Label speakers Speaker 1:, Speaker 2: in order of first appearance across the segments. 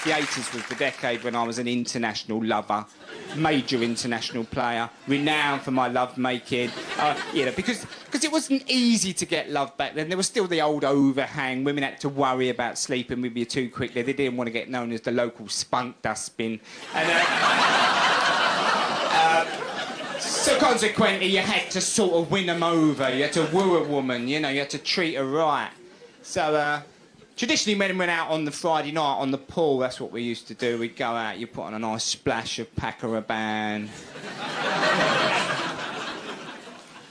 Speaker 1: The 80s was the decade when I was an international lover, major international player, renowned for my love-making. You know, because it wasn't easy to get love back then. There was still the old overhang. Women had to worry about sleeping with you too quickly. They didn't want to get known as the local spunk dustbin. And, so consequently, you had to sort of win them over. You had to woo a woman, you know, you had to treat her right. So, traditionally, men went out on the Friday night on the pool. That's what we used to do. We'd go out, you put on a nice splash of Paco Rabanne,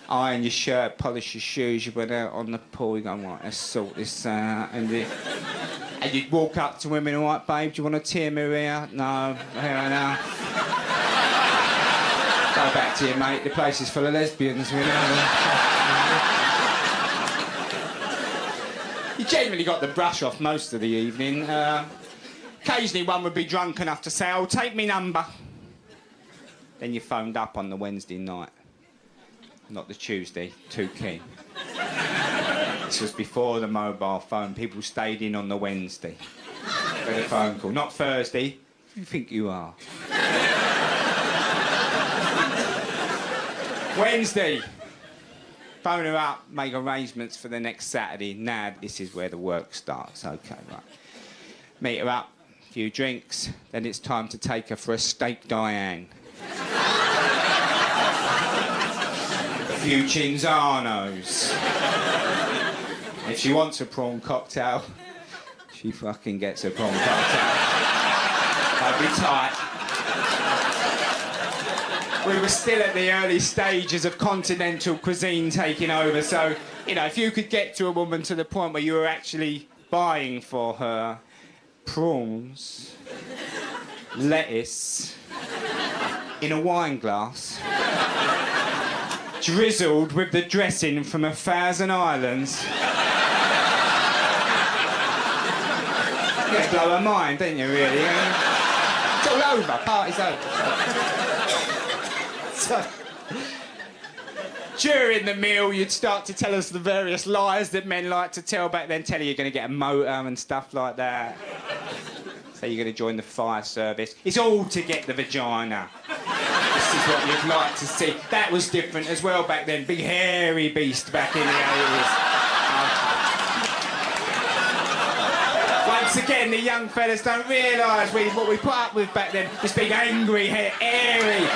Speaker 1: iron your shirt, polish your shoes. You went out on the pool. You go, right, let's sort this out. And you'd walk up to women, all right, babe, do you want a tear me here? No, here I know. Go back to you, mate. The place is full of lesbians, you know. You generally got the brush off most of the evening. Occasionally one would be drunk enough to say, oh, take me number. Then you phoned up on the Wednesday night. Not the Tuesday, too keen. This was before the mobile phone. People stayed in on the Wednesday. Got a phone call. Not Thursday. Who do you think you are? Wednesday. Phone her up, make arrangements for the next Saturday. Now, this is where the work starts. OK, right. Meet her up, a few drinks, then it's time to take her for a steak Diane. A few Cinzanos. If she wants a prawn cocktail, she fucking gets a prawn cocktail. I'll be tight. We were still at the early stages of continental cuisine taking over, so, you know, if you could get to a woman to the point where you were actually buying for her prawns, lettuce, in a wine glass, drizzled with the dressing from 1,000 Islands. You blow her mind, didn't you, really? It's all over, party's over. So, during the meal, you'd start to tell us the various lies that men like to tell back then, tell you you're going to get a motor and stuff like that. Say you're going to join the fire service. It's all to get the vagina. This is what you'd like to see. That was different as well back then. Big hairy beast back in the 80s. Once again, the young fellas don't realise what we put up with back then. This big angry, hairy...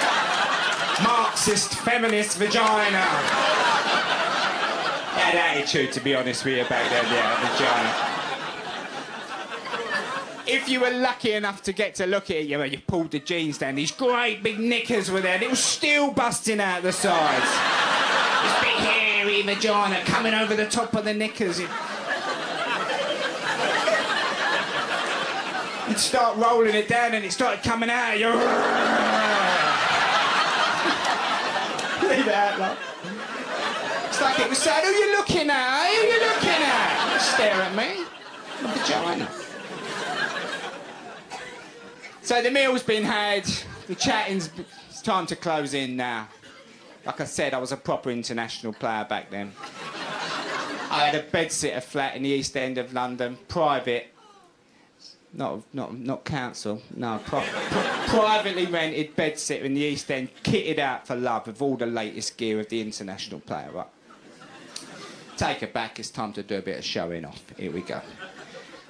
Speaker 1: Marxist, feminist vagina. Had attitude, to be honest with you, back then, yeah, vagina. If you were lucky enough to get to look at it, you pulled the jeans down, these great big knickers were there, and it was still busting out the sides. This big hairy vagina coming over the top of the knickers. You'd start rolling it down and it started coming out. Leave it out, love. It's like it was saying, who are you looking at? Who are you looking at? Don't stare at me. The vagina. So the meal's been had, the chatting's... It's time to close in now. Like I said, I was a proper international player back then. I had a bedsitter flat in the East End of London, private. Not council, no, privately rented bedsitter in the East End, kitted out for love with all the latest gear of the international player, right? Take her back, it's time to do a bit of showing off. Here we go.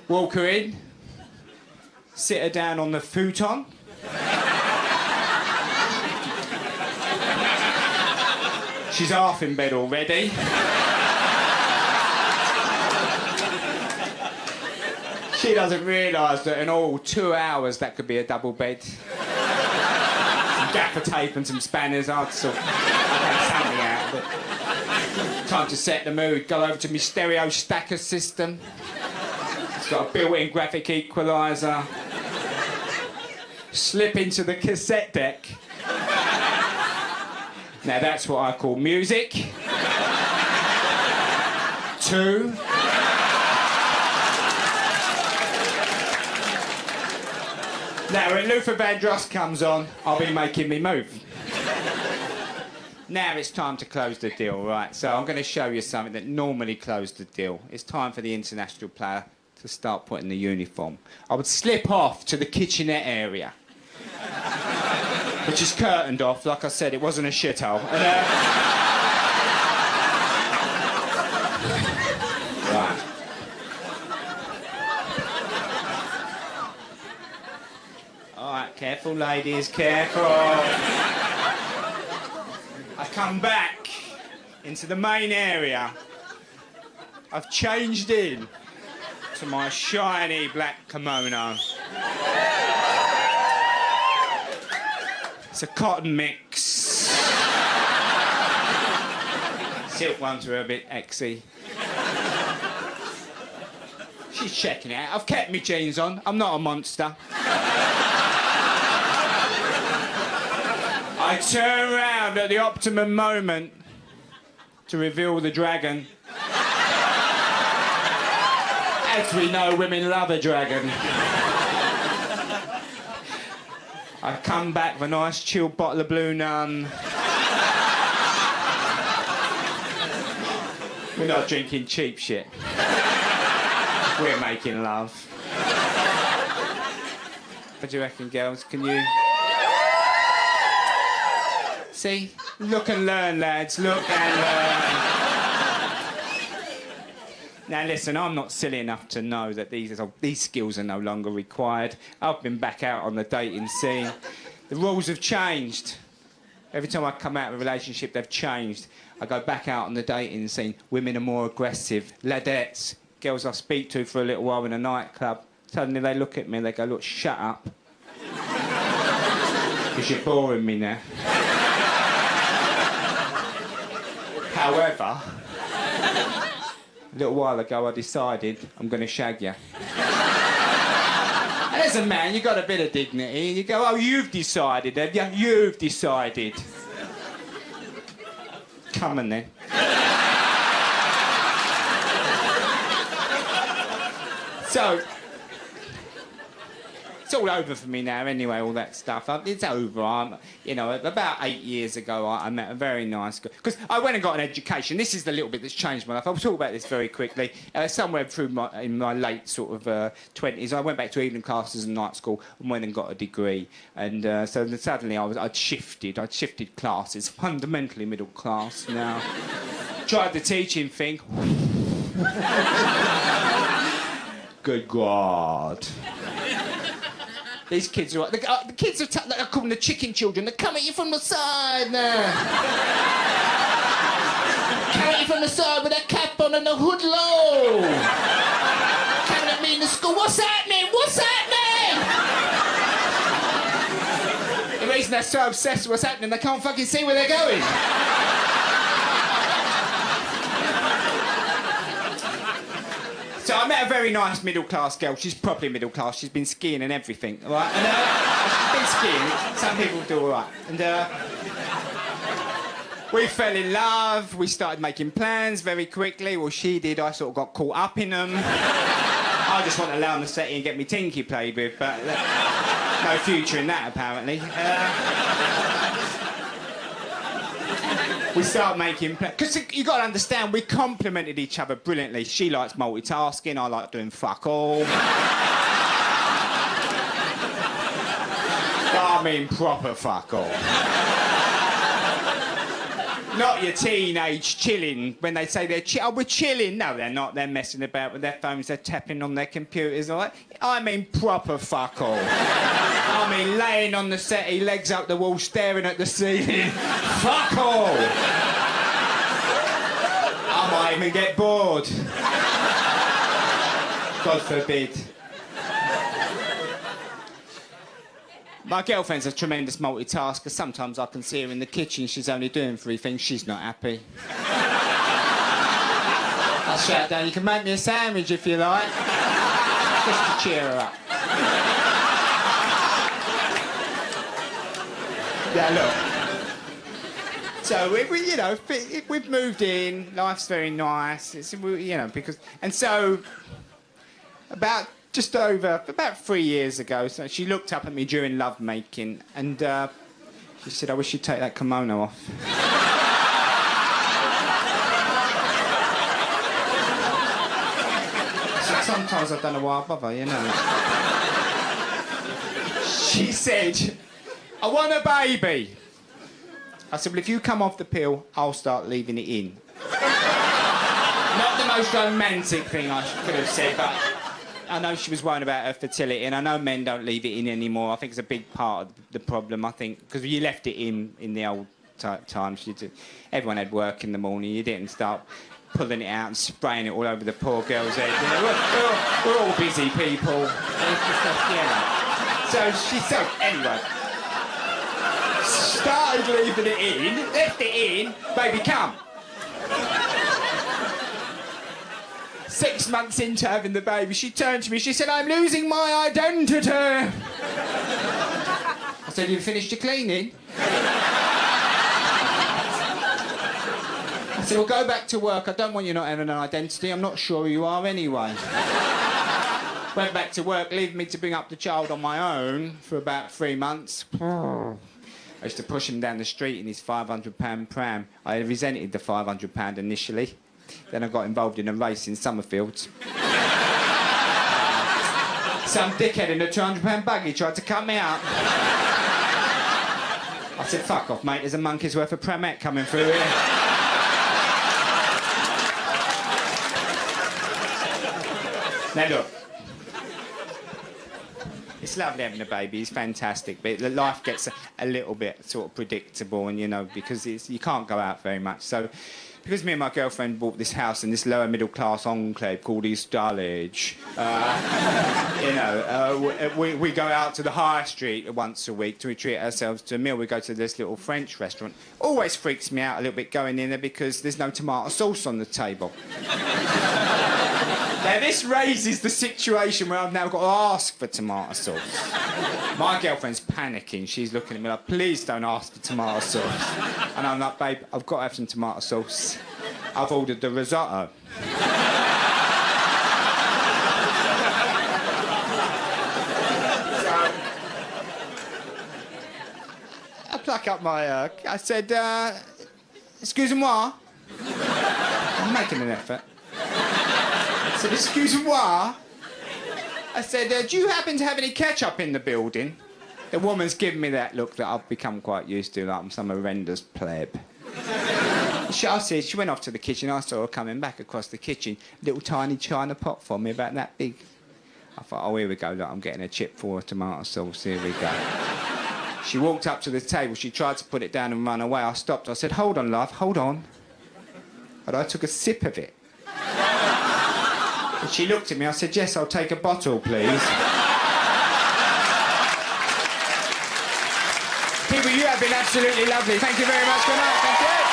Speaker 1: Walk her in, sit her down on the futon. She's half in bed already. She doesn't realise that in all 2 hours that could be a double bed. Some gaffer tape and some spanners, I'd sort of something out of it. Time to set the mood. Go over to my stereo stacker system. It's got a built-in graphic equaliser. Slip into the cassette deck. Now that's what I call music. 2. Now, when Luther Vandross comes on, I'll be making me move. Now it's time to close the deal, right? So I'm going to show you something that normally closed the deal. It's time for the international player to start putting the uniform. I would slip off to the kitchenette area, which is curtained off. Like I said, it wasn't a shithole. Right. All right, careful, ladies, careful. I come back into the main area. I've changed in to my shiny black kimono. It's a cotton mix. Silk ones were a bit exy. She's checking it out. I've kept my jeans on. I'm not a monster. I turn round at the optimum moment to reveal the dragon. As we know, women love a dragon. I come back with a nice chilled bottle of Blue Nun. We're not drinking cheap shit. We're making love. What do you reckon, girls? Can you... See? Look and learn, lads. Look and learn. Now, listen, I'm not silly enough to know that these skills are no longer required. I've been back out on the dating scene. The rules have changed. Every time I come out of a relationship, they've changed. I go back out on the dating scene. Women are more aggressive. Ladettes, girls I speak to for a little while in a nightclub, suddenly they look at me and they go, look, shut up. Because you're boring me now. However, a little while ago I decided I'm going to shag you. And as a man, you've got a bit of dignity. You go, oh, you've decided, have you? You've decided. Come on, then. So, it's all over for me now anyway, all that stuff. It's over. You know, about 8 years ago, I met a very nice girl. Because I went and got an education. This is the little bit that's changed my life. I'll talk about this very quickly. Somewhere through in my late sort of 20s, I went back to evening classes and night school and went and got a degree. And so then suddenly I'd shifted classes, fundamentally middle class now. Tried the teaching thing. Good God. These kids are... The kids are... I call them the chicken children. They come at you from the side now. Come at you from the side with a cap on and the hood low. Coming at me in the school. What's happening? What's happening? The reason they're so obsessed with what's happening, they can't fucking see where they're going. So I met a very nice middle-class girl. She's properly middle-class. She's been skiing and everything, all right? And she's been skiing. Some people do all right. And we fell in love. We started making plans very quickly. Well, she did. I sort of got caught up in them. I just want to lay on the setting and get me tinky played with, but no future in that, apparently. We start making plans. Because you got to understand, we complemented each other brilliantly. She likes multitasking, I like doing fuck all. I mean proper fuck all. Not your teenage chilling when they say they're we're chilling. No, they're not. They're messing about with their phones. They're tapping on their computers. All right? I mean proper fuck all. I mean laying on the settee, legs up the wall, staring at the ceiling. Fuck all. I might even get bored. God forbid. My girlfriend's a tremendous multitasker. Sometimes I can see her in the kitchen. She's only doing 3 things. She's not happy. I shout down, you can make me a sandwich if you like. Just to cheer her up. Yeah, look. So, we've moved in. Life's very nice. Because... And so, about 3 years ago, so she looked up at me during lovemaking and she said, I wish you'd take that kimono off. So sometimes I don't know why I bother, you know. She said, I want a baby. I said, well, if you come off the pill, I'll start leaving it in. Not the most romantic thing I could have said, but I know she was worrying about her fertility, and I know men don't leave it in anymore. I think it's a big part of the problem, I think, because you left it in the old times. Everyone had work in the morning. You didn't start pulling it out and spraying it all over the poor girl's head. You know, we're all busy people. It's just, you know. So anyway, started leaving it in, left it in, baby come. 6 months into having the baby, she turned to me, she said, I'm losing my identity. I said, you finished your cleaning? I said, well, go back to work. I don't want you not having an identity. I'm not sure you are anyway. Went back to work, leaving me to bring up the child on my own for about 3 months. I used to push him down the street in his £500 pram. I resented the £500 initially. Then I got involved in a race in Summerfields. Some dickhead in a £200 buggy tried to cut me out. I said, fuck off, mate. There's a monkey's worth of pramette coming through here. Now, look. It's lovely having a baby, it's fantastic, but life gets a little bit sort of predictable, and, you know, because you can't go out very much. So, because me and my girlfriend bought this house in this lower middle class enclave called East Dulwich, you know, we go out to the high street once a week to treat ourselves to a meal. We go to this little French restaurant. Always freaks me out a little bit going in there because there's no tomato sauce on the table. Now, this raises the situation where I've now got to ask for tomato sauce. My girlfriend's panicking. She's looking at me like, please don't ask for tomato sauce. And I'm like, babe, I've got to have some tomato sauce. I've ordered the risotto. I pluck up my... I said, excusez-moi. I'm making an effort. I said, excuse-moi. I said, do you happen to have any ketchup in the building? The woman's giving me that look that I've become quite used to, like I'm some horrendous pleb. She went off to the kitchen. I saw her coming back across the kitchen. Little tiny china pot for me, about that big. I thought, oh, here we go. Look, I'm getting a chip for a tomato sauce. Here we go. She walked up to the table. She tried to put it down and run away. I stopped. I said, hold on, love, hold on. And I took a sip of it. And she looked at me. I said, yes, I'll take a bottle, please. People, you have been absolutely lovely. Thank you very much. Good night. Thank you.